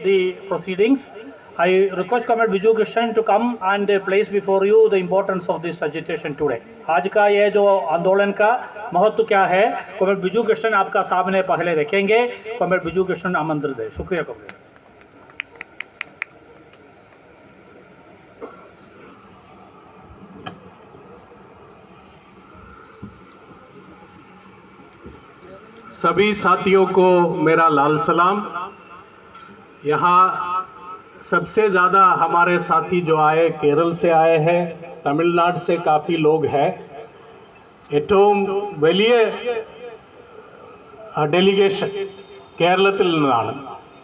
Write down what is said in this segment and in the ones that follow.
the proceedings. I request Comrade Biju Krishnan to come and place before you the importance of this agitation today. आज का ये जो आंदोलन का महत्व क्या है, कॉमरेड बिजू कृष्णन आपका सामने पहले रखेंगे. कॉमरेड बिजू कृष्णन आमंत्रित है. शुक्रिया कॉमरेड. सभी साथियों को मेरा लाल सलाम. यहाँ सबसे ज़्यादा हमारे साथी जो आए केरल से आए हैं, तमिलनाडु से काफ़ी लोग हैं. ഏറ്റവും വലിയ ഡെലിഗേഷൻ കേരളത്തിൽ നിന്നാണ്.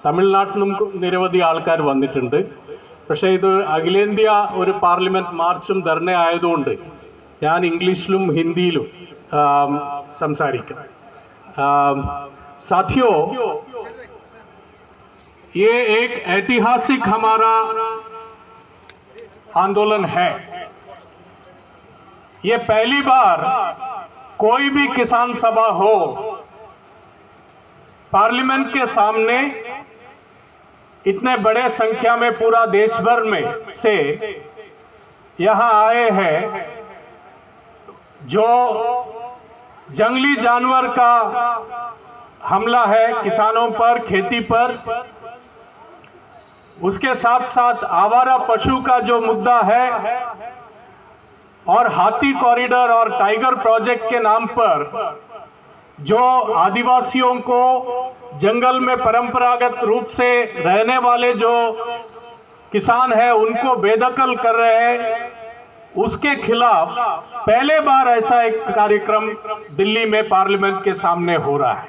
തമിഴ്നാട്ടിൽ നിന്നും നിരവധി ആൾക്കാർ വന്നിട്ടുണ്ട്. പക്ഷേ ഇത് അഖിലേന്ത്യാ ഒരു പാർലമെൻറ്റ് മാർച്ചും ധർണ ആയതുകൊണ്ട് ഞാൻ ഇംഗ്ലീഷിലും ഹിന്ദിയിലും സംസാരിക്കും. साथियों, ये एक ऐतिहासिक हमारा आंदोलन है. ये पहली बार कोई भी किसान सभा हो पार्लियामेंट के सामने इतने बड़े संख्या में पूरा देश भर में से यहां आए हैं. जो जंगली जानवर का हमला है किसानों पर, खेती पर, उसके साथ साथ आवारा पशु का जो मुद्दा है और हाथी कॉरिडोर और टाइगर प्रोजेक्ट के नाम पर जो आदिवासियों को जंगल में परंपरागत रूप से रहने वाले जो किसान हैं उनको बेदखल कर रहे हैं, उसके खिलाफ पहले बार ऐसा एक कार्यक्रम दिल्ली में पार्लियामेंट के सामने हो रहा है.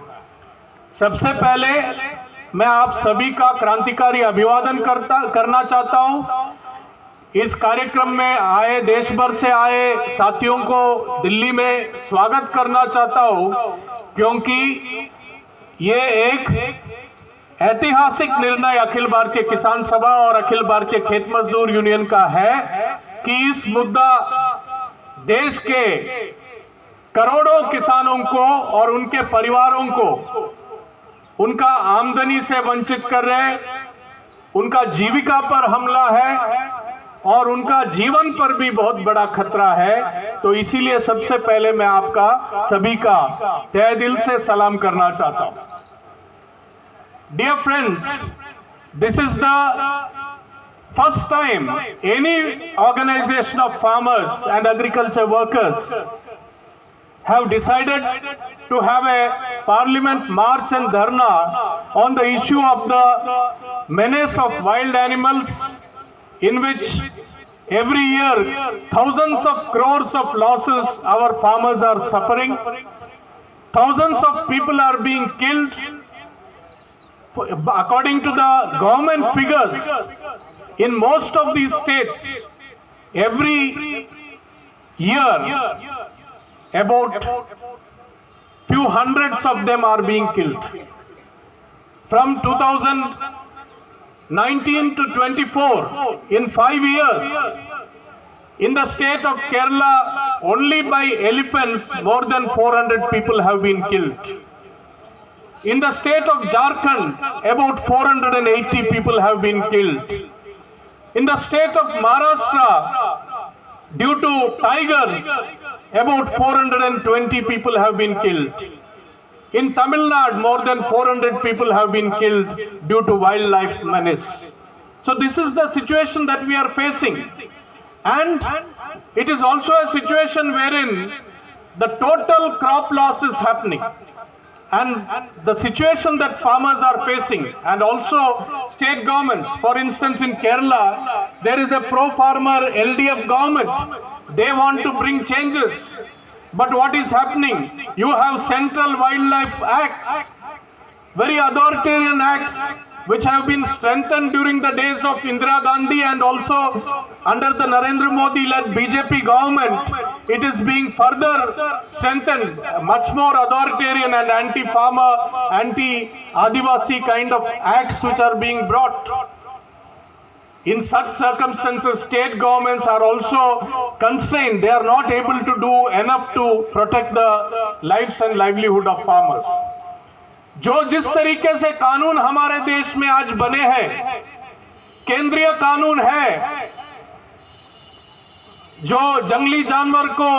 सबसे पहले मैं आप सभी का क्रांतिकारी अभिवादन करना चाहता हूं. इस कार्यक्रम में आए देश भर से आए साथियों को दिल्ली में स्वागत करना चाहता हूं, क्योंकि ये एक ऐतिहासिक निर्णय अखिल भारतीय किसान सभा और अखिल भारतीय खेत मजदूर यूनियन का है कि इस मुद्दा देश के करोड़ों किसानों को और उनके परिवारों को उनका आमदनी से वंचित कर रहे, उनका जीविका पर हमला है और उनका जीवन पर भी बहुत बड़ा खतरा है. तो इसीलिए सबसे पहले मैं आपका सभी का तहे दिल से सलाम करना चाहता हूं. Dear friends, this is the first time any organization of farmers and agriculture workers have decided to have a parliament march and dharna on the issue of the menace of wild animals, in which every year thousands of crores of losses our farmers are suffering. Thousands of people are being killed. According to the government figures, in most of these states, every year, about few hundreds of them are being killed. From 2019 to 24, in 5 years, in the state of Kerala, only by elephants, more than 400 people have been killed. In the state of Jharkhand, about 480 people have been killed. In the state of Maharashtra, due to tigers, about 420 people have been killed. In Tamil Nadu, more than 400 people have been killed due to wildlife menace. So this is the situation that we are facing. And it is also a situation wherein the total crop loss is happening. And the situation that farmers are facing, and also state governments, for instance in Kerala, there is a pro-farmer LDF government. They want to bring changes. But what is happening? You have Central Wildlife Acts, very authoritarian acts, which have been strengthened during the days of Indira Gandhi and also under the Narendra Modi-led BJP government. It is being further strengthened, much more authoritarian and anti-farmer, anti-Adivasi kind of acts which are being brought. In such circumstances, state governments are also constrained. They are not able to do enough to protect the lives and livelihood of farmers. जो जिस तरीके से कानून हमारे देश में आज बने हैं, केंद्रीय कानून है, जो जंगली जानवर को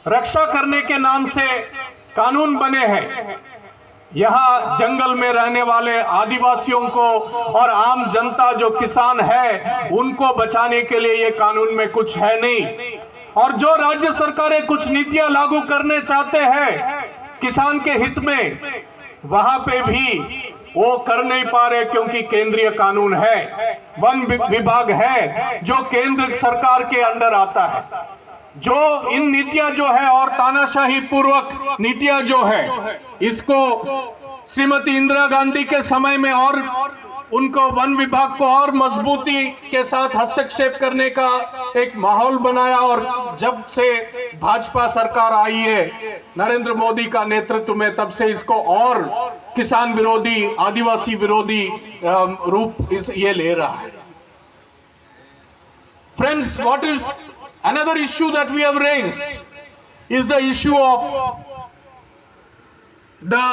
रक्षा करने के नाम से कानून बने हैं, यहां जंगल में रहने वाले आदिवासियों को और आम जनता जो किसान है उनको बचाने के लिए ये कानून में कुछ है नहीं। और जो राज्य सरकारें कुछ नीतियां लागू करने चाहते हैं किसान के हित में, वहां पे भी वो कर नहीं पा रहे, क्योंकि केंद्रीय कानून है, वन विभाग है जो केंद्र सरकार के अंडर आता है। जो इन नीतियां जो है और तानाशाही पूर्वक नीतियां जो है, इसको श्रीमती इंदिरा गांधी के समय में और उनको वन विभाग को और मजबूती के साथ हस्तक्षेप करने का एक माहौल बनाया, और जब से भाजपा सरकार आई है नरेंद्र मोदी का नेतृत्व में, तब से इसको और किसान विरोधी, आदिवासी विरोधी रूप ये ले रहा है। Friends, what is another issue that we have raised is the issue of the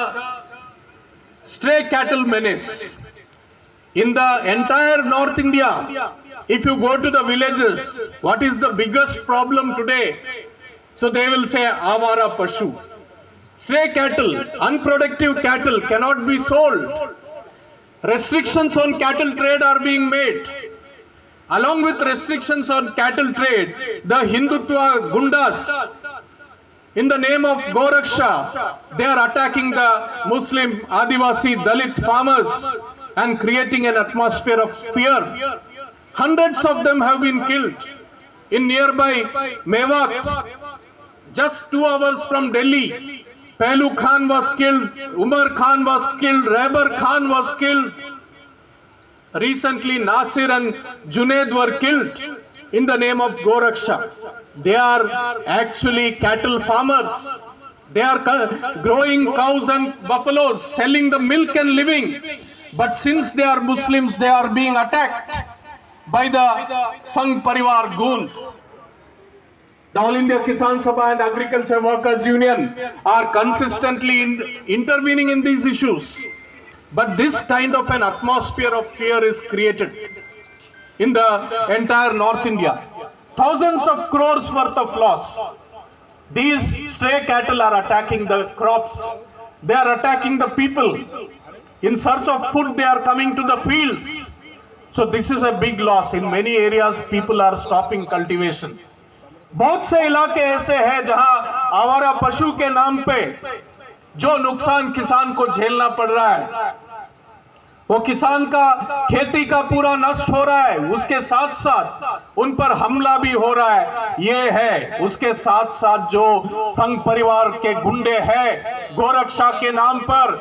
stray cattle menace. In the entire North India, if you go to the villages, what is the biggest problem today? So they will say avara pashu. Stray cattle, unproductive cattle cannot be sold. Restrictions on cattle trade are being made. Along with restrictions on cattle trade, the Hindutva gundas, in the name of Goraksha, they are attacking the Muslim, Adivasi, Dalit farmers and creating an atmosphere of fear. Hundreds of them have been killed. In nearby Mewat, just 2 hours from Delhi, Pehlu Khan was killed, Umar Khan was killed, Raibar Khan was killed. Recently, Nasir and Junaid were killed in the name of Goraksha. They are actually cattle farmers. They are growing cows and buffaloes, selling the milk and living. But since they are Muslims, they are being attacked by the Sangh Parivar goons. The All India Kisan Sabha and Agriculture Workers Union are consistently intervening in these issues. But this kind of an atmosphere of fear is created in the entire North India. Thousands of crores worth of loss. These stray cattle are attacking the crops. They are attacking the people. In search of food, they are coming to the fields. So this is a big loss. In many areas, people are stopping cultivation. बहुत से इलाके ऐसे हैं जहां आवारा पशु के नाम पे जो नुकसान किसान को झेलना पड़ रहा है, वो किसान का खेती का पूरा नष्ट हो रहा है, उसके साथ साथ उन पर हमला भी हो रहा है। ये है उसके साथ साथ जो संघ परिवार के गुंडे हैं, गोरक्षा के नाम पर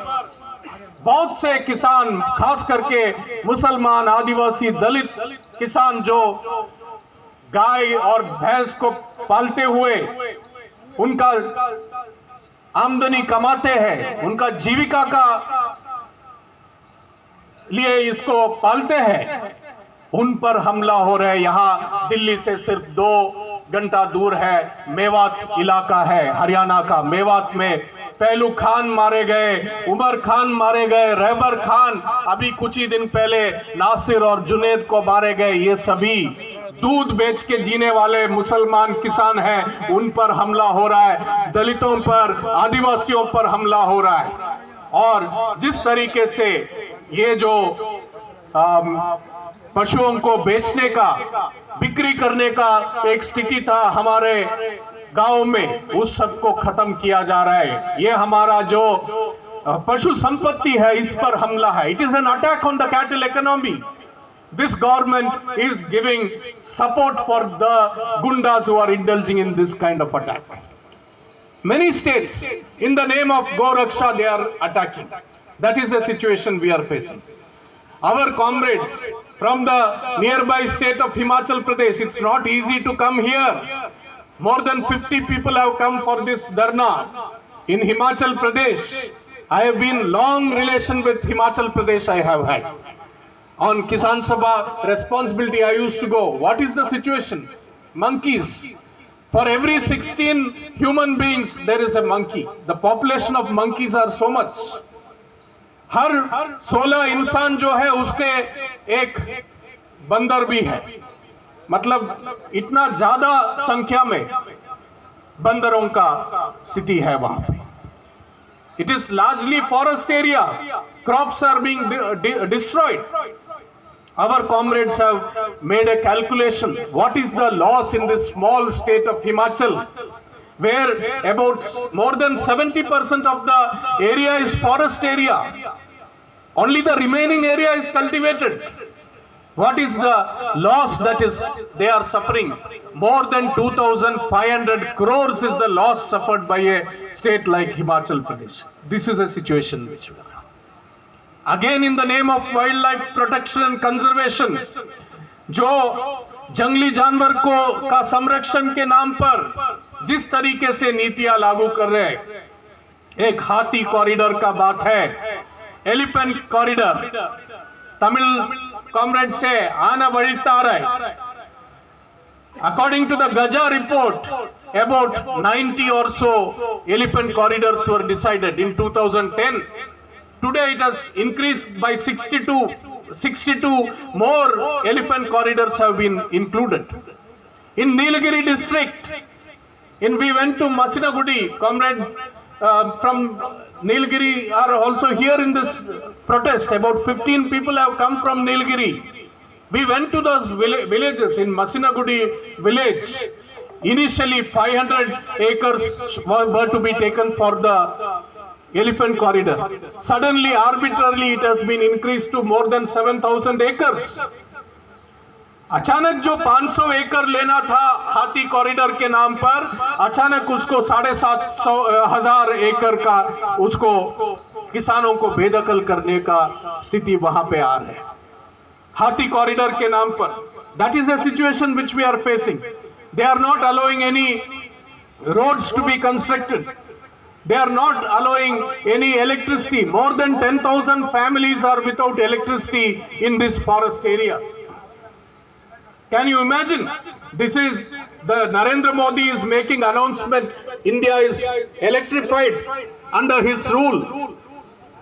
बहुत से किसान, खास करके मुसलमान, आदिवासी, दलित किसान जो गाय और भैंस को पालते हुए उनका आमदनी कमाते हैं, उनका जीविका का लिए इसको पालते हैं, उन पर हमला हो रहा है। यहाँ दिल्ली से सिर्फ 2 घंटा दूर है मेवात इलाका है, हरियाणा का। मेवात में पहलू खान मारे गए, उमर खान मारे गए, रहबर खान, अभी कुछ ही दिन पहले नासिर और जुनेद को मारे गए। ये सभी दूध बेच के जीने वाले मुसलमान किसान हैं, उन पर हमला हो रहा है। दलितों पर, आदिवासियों पर हमला हो रहा है। और जिस तरीके से ये जो पशुओं को बेचने का, बिक्री करने का एक स्थिति था हमारे गांव में, उस सब को खत्म किया जा रहा है। ये हमारा जो पशु संपत्ति है, इस पर हमला है। It is an attack on the cattle economy. This government is giving support for the gundas who are indulging in this kind of attack. Many states, in the name of Goraksha, they are attacking. That is the situation we are facing. Our comrades from the nearby state of Himachal Pradesh, it's not easy to come here. More than 50 people have come for this dharna in Himachal Pradesh. I have been long relation with Himachal Pradesh I have had. On Kisan Sabha responsibility, I used to go. What is the situation? Monkeys. For every 16 human beings, there is a monkey. The population of monkeys are so much. हर 16 इंसान जो है उसके एक बंदर भी है। मतलब इतना ज्यादा संख्या में बंदरों का सिटी है वहां पे। It is largely forest area, crops are being destroyed. Our comrades have made a calculation. What is the loss in this small state of Himachal, where about more than 70% of the area is forest area? Only the remaining area is cultivated. What is the loss that is they are suffering? More than 2,500 crores is the loss suffered by a state like Himachal Pradesh. This is a situation which we are. Again, in the name of wildlife protection and conservation, जो जंगली जानवर को का संरक्षण के नाम पर जिस तरीके से नीतियां लागू कर रहे हैं, एक हाथी कॉरिडोर का बात है, एलिफेंट कॉरिडोर तमिल कॉमरेड से आना बढ़ता रहा है। According to the Gaja report, about 90 or so elephant corridors were decided in 2010. Today it has increased by 62 more elephant corridors have been included. In Nilgiri district, we went to Masinagudi, comrade from Nilgiri are also here in this protest. About 15 people have come from Nilgiri. We went to those villages. In Masinagudi village, initially 500 acres were to be taken for the elephant corridor. Suddenly, arbitrarily, it has been increased to more than 7,000 acres. अचानक जो 500 एकड़ लेना था हाथी corridor के नाम पर, अचानक उसको 7,500 एकड़ का उसको किसानों को बेदखल करने का स्थिति वहां पे आ रहा है हाथी कॉरिडोर के नाम पर. That is a situation which we are facing. They are not allowing any roads to be constructed. They are not allowing any electricity. More than 10,000 families are without electricity in these forest areas. Can you imagine? This is the Narendra Modi is making announcement. India is electrified under his rule.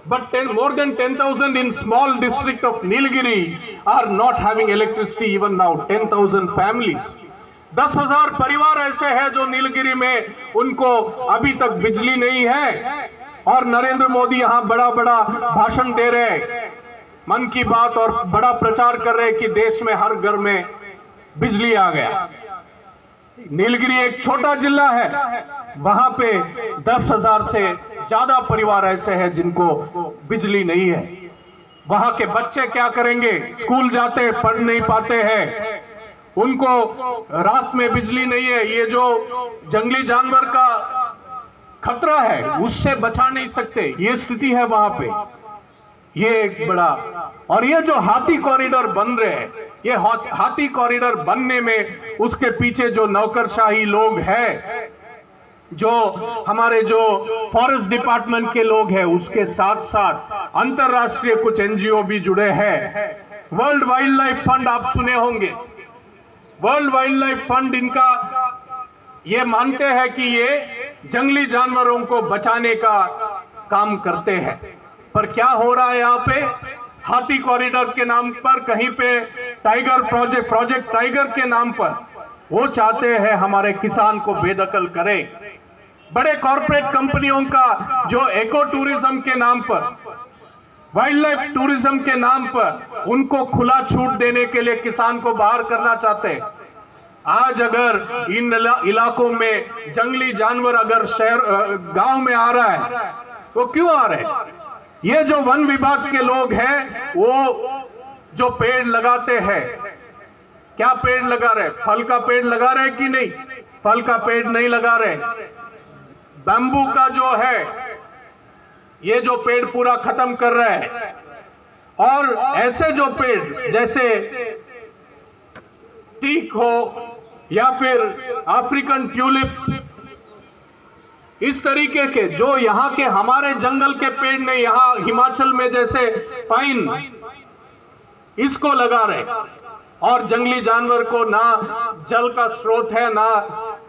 But more than 10,000 in small district of Nilgiri are not having electricity even now. 10,000 families. 10,000 परिवार ऐसे हैं जो नीलगिरी में उनको अभी तक बिजली नहीं है, और नरेंद्र मोदी यहाँ बड़ा बड़ा भाषण दे रहे हैं, मन की बात, और बड़ा प्रचार कर रहे हैं कि देश में हर घर में बिजली आ गया. नीलगिरी एक छोटा जिला है, वहां पे 10,000 से ज्यादा परिवार ऐसे हैं जिनको बिजली नहीं है. वहां के बच्चे क्या करेंगे? स्कूल जाते पढ़ नहीं पाते हैं, उनको रात में बिजली नहीं है. ये जो जंगली जानवर का खतरा है उससे बचा नहीं सकते, ये स्थिति है वहां पे. ये एक बड़ा, और ये जो हाथी कॉरिडोर बन रहे हैं, ये हाथी कॉरिडोर बनने में उसके पीछे जो नौकरशाही लोग हैं, जो हमारे जो फॉरेस्ट डिपार्टमेंट के लोग हैं, उसके साथ साथ अंतरराष्ट्रीय कुछ एनजीओ भी जुड़े हैं. वर्ल्ड वाइल्ड लाइफ फंड आप सुने होंगे. वर्ल्ड वाइल्ड लाइफ फंड इनका ये मानते हैं कि ये जंगली जानवरों को बचाने का काम करते हैं. पर क्या हो रहा है यहाँ पे? हाथी कॉरिडोर के नाम पर, कहीं पे टाइगर प्रोजेक्ट टाइगर के नाम पर वो चाहते हैं हमारे किसान को बेदखल करें. बड़े कॉर्पोरेट कंपनियों का जो इको टूरिज्म के नाम पर, वाइल्ड लाइफ टूरिज्म के नाम पर उनको खुला छूट देने के लिए किसान को बाहर करना चाहते हैं. आज अगर इन इलाकों में जंगली जानवर अगर शहर गांव में आ रहा है तो क्यों आ रहे हैं? ये जो वन विभाग के लोग हैं वो जो पेड़ लगाते हैं, क्या पेड़ लगा रहे? फल का पेड़ लगा रहे कि नहीं? फल का पेड़ नहीं लगा रहे. बैम्बू का जो है ये जो पेड़ पूरा खत्म कर रहे हैं, और ऐसे जो पेड़ जैसे टीक हो या फिर अफ्रीकन ट्यूलिप, इस तरीके के जो यहाँ के हमारे जंगल के पेड़ नहीं, यहाँ हिमाचल में जैसे पाइन, इसको लगा रहे, और जंगली जानवर को ना जल का स्रोत है ना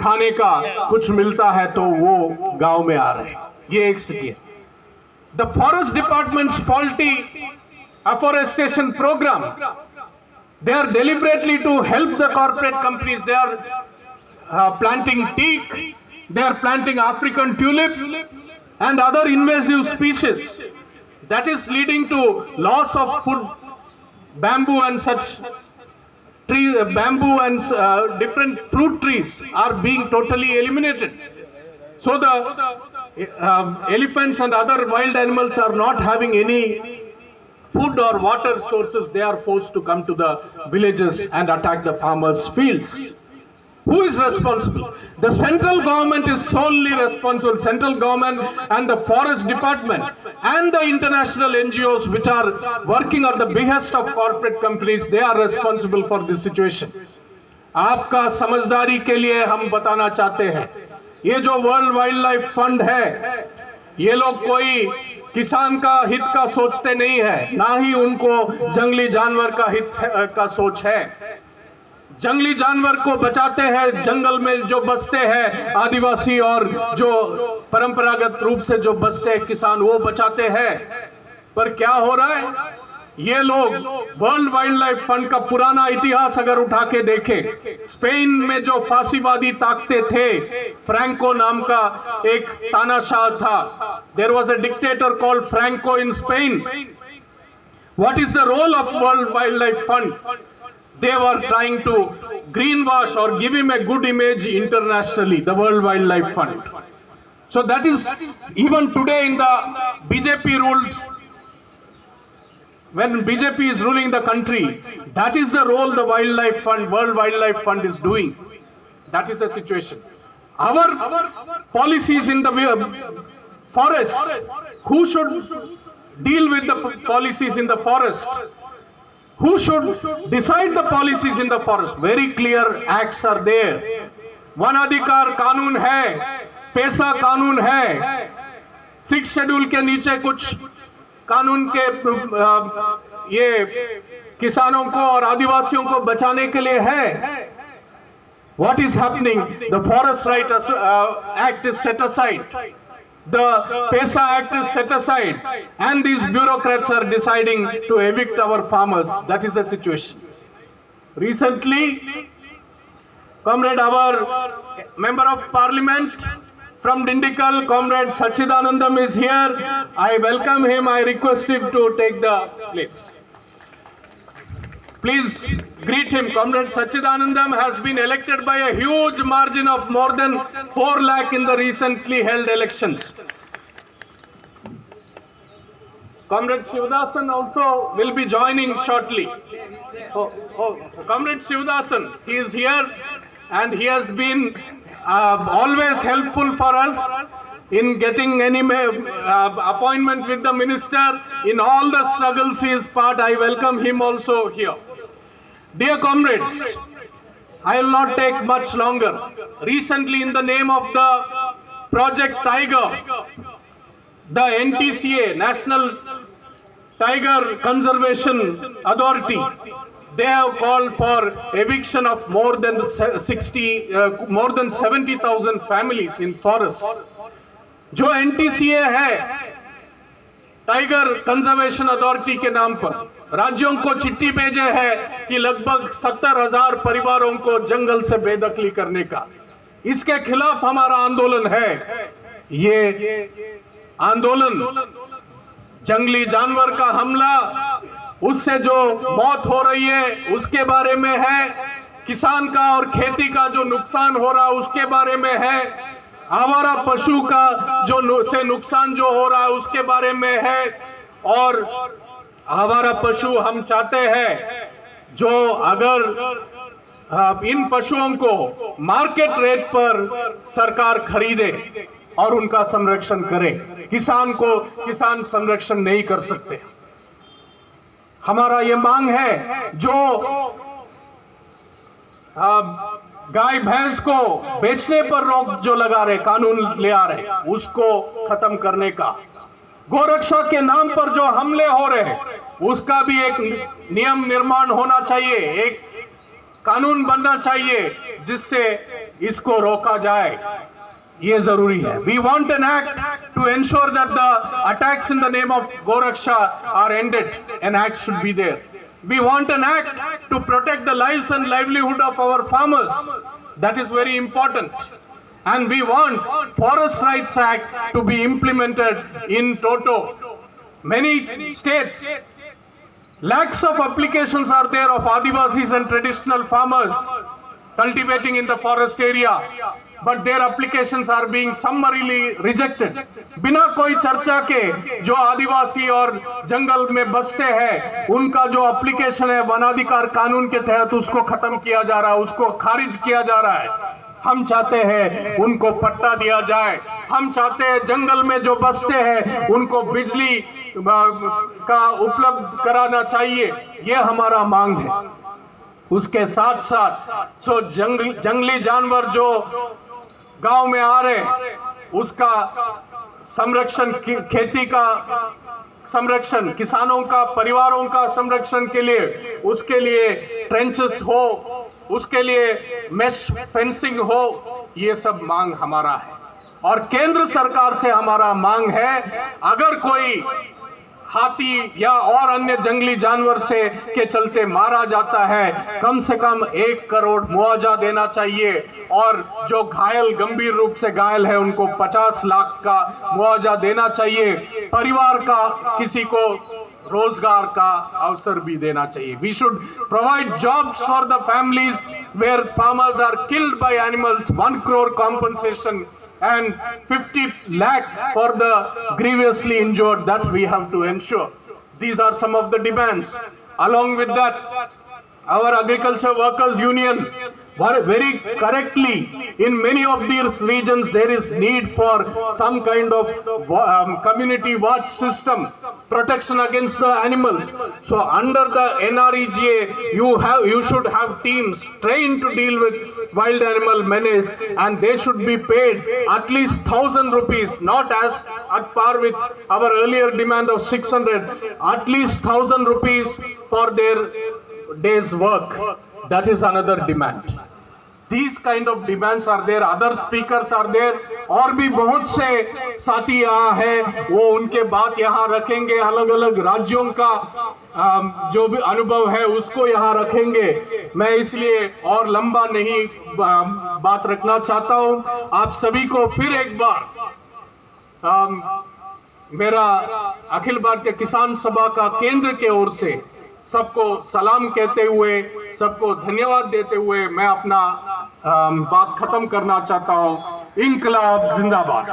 खाने का कुछ मिलता है तो वो गांव में आ रहे हैं. ये एक स्थिति है. The forest department's faulty afforestation program, they are deliberately to help the corporate companies. They are planting teak, they are planting African tulip and other invasive species. That is leading to loss of food, bamboo and such tree, bamboo and different fruit trees are being totally eliminated. So the elephants and other wild animals are not having any food or water sources. They are forced to come to the villages and attack the farmers' fields. Who is responsible? The central government is solely responsible. Central government and the forest department and the international NGOs which are working at the behest of corporate companies, they are responsible for this situation. आपका समझदारी के लिए हम बताना चाहते हैं, ये जो वर्ल्ड वाइल्ड लाइफ फंड है, ये लोग कोई किसान का हित का सोचते नहीं है, ना ही उनको जंगली जानवर का हित का सोच है। जंगली जानवर को बचाते हैं, जंगल में जो बसते हैं आदिवासी और जो परंपरागत रूप से जो बसते हैं किसान, वो बचाते हैं। पर क्या हो रहा है, ये लोग वर्ल्ड वाइल्ड लाइफ फंड का पुराना इतिहास अगर उठा के देखें, स्पेन में जो फांसीवादी ताकते थे, फ्रैंको नाम का एक तानाशाह था, there was a dictator called Franco in Spain. What is the role of World Wildlife Fund? They were trying to greenwash or give him a good image internationally, the World Wildlife Fund. So that is, even today in the BJP ruled, when BJP is ruling the country, that is the role the Wildlife Fund, World Wildlife Fund is doing. That is the situation. Our policies in the forest, who should deal with the policies in the forest? Who should decide the policies in the forest? Very clear acts are there. One अधिकार कानून है, पैसा कानून है, 6 schedule के नीचे कुछ कानून के ये किसानों को और आदिवासियों को बचाने के लिए है। What is happening? The Forest Right Act is set aside. The PESA Act is set aside, and these bureaucrats are deciding to evict our farmers. That is the situation. Recently, Comrade, our Member of Parliament from Dindikal, Comrade Sachidanandam is here. I welcome him. I request him to take the place. Please greet him. Comrade Sachidanandam has been elected by a huge margin of more than 4 lakh in the recently held elections. Comrade Shivdasan also will be joining shortly. Comrade Shivdasan, he is here and he has been always helpful for us in getting any appointment with the minister. In all the struggles he is part. I welcome him also here. Dear comrades, I will not take much longer. Recently, in the name of the Project Tiger, the NTCA, National Tiger Conservation Authority, they have called for eviction of more than 70,000 families in forests. जो NTCA है, tiger conservation authority के नाम पर राज्यों को चिट्ठी भेजे है कि लगभग 70,000 परिवारों को जंगल से बेदखली करने का, इसके खिलाफ हमारा आंदोलन है। ये आंदोलन जंगली जानवर का हमला, उससे जो मौत हो रही है उसके बारे में है, किसान का और खेती का जो नुकसान हो रहा है उसके बारे में है, आवारा पशु का जो से नुकसान जो हो रहा है उसके बारे में है। और आवारा पशु हम चाहते हैं जो अगर इन पशुओं को मार्केट रेट पर सरकार खरीदे और उनका संरक्षण करे, किसान संरक्षण नहीं कर सकते। हमारा ये मांग है जो गाय भैंस को बेचने पर रोक जो लगा रहे, कानून ले आ रहे, उसको खत्म करने का, गोरक्षा के नाम पर जो हमले हो रहे हैं उसका भी एक नियम निर्माण होना चाहिए, एक कानून बनना चाहिए जिससे इसको रोका जाए। ये जरूरी है. We want an act to ensure that the attacks in the name of Goraksha are ended. An act should be there. We want an act to protect the lives and livelihood of our farmers. That is very important. And we want Forest Rights Act to be implemented in toto. Many states, lakhs of applications are there of Adivasis and traditional farmers cultivating in the forest area, but their applications are being summarily rejected. बिना कोई चर्चा के जो आदिवासी और जंगल में बसते हैं उनका जो एप्लीकेशन है वनाधिकार कानून के तहत उसको खत्म किया जा रहा है, उसको खारिज किया जा रहा है. हम चाहते हैं उनको पट्टा दिया जाए. हम चाहते हैं जंगल में जो बसते हैं उनको बिजली का उपलब्ध कराना चाहिए. ये हमारा मांग है. उसके साथ साथ जंगली जानवर जो गांव में आ रहे उसका संरक्षण, खेती का संरक्षण, किसानों का, परिवारों का संरक्षण के लिए उसके लिए ट्रेंचेस हो, उसके लिए मेश फेंसिंग हो, ये सब मांग हमारा है. और केंद्र सरकार से हमारा मांग है अगर कोई हाथी या और अन्य जंगली जानवर से के चलते मारा जाता है कम से कम 1 करोड़ मुआवजा देना चाहिए. और जो घायल, गंभीर रूप से घायल है उनको 50 लाख का मुआवजा देना चाहिए. परिवार का किसी को रोजगार का अवसर भी देना चाहिए. We should provide jobs for the families where farmers are killed by animals, 1 crore compensation and 50 lakh for the grievously injured. That we have to ensure. These are some of the demands. Along with that, our agriculture workers union very correctly, in many of these regions there is need for some kind of community watch system, protection against the animals. So under the NREGA you should have teams trained to deal with wild animal menace, and they should be paid at least 1,000 rupees, not as at par with our earlier demand of 600, at least 1,000 rupees for their day's work. That is another demand. These kind of demands are there. Other speakers are there. और भी बहुत से साथी यहाँ हैं, वो उनके बात यहाँ रखेंगे. अलग अलग राज्यों का जो भी अनुभव है उसको यहाँ रखेंगे. मैं इसलिए और लंबा नहीं बात रखना चाहता हूँ. आप सभी को फिर एक बार मेरा अखिल भारतीय किसान सभा का केंद्र के ओर से सबको सलाम कहते हुए, सबको धन्यवाद देते हुए मैं अपना बात खत्म करना चाहता हूँ. इंकलाब जिंदाबाद.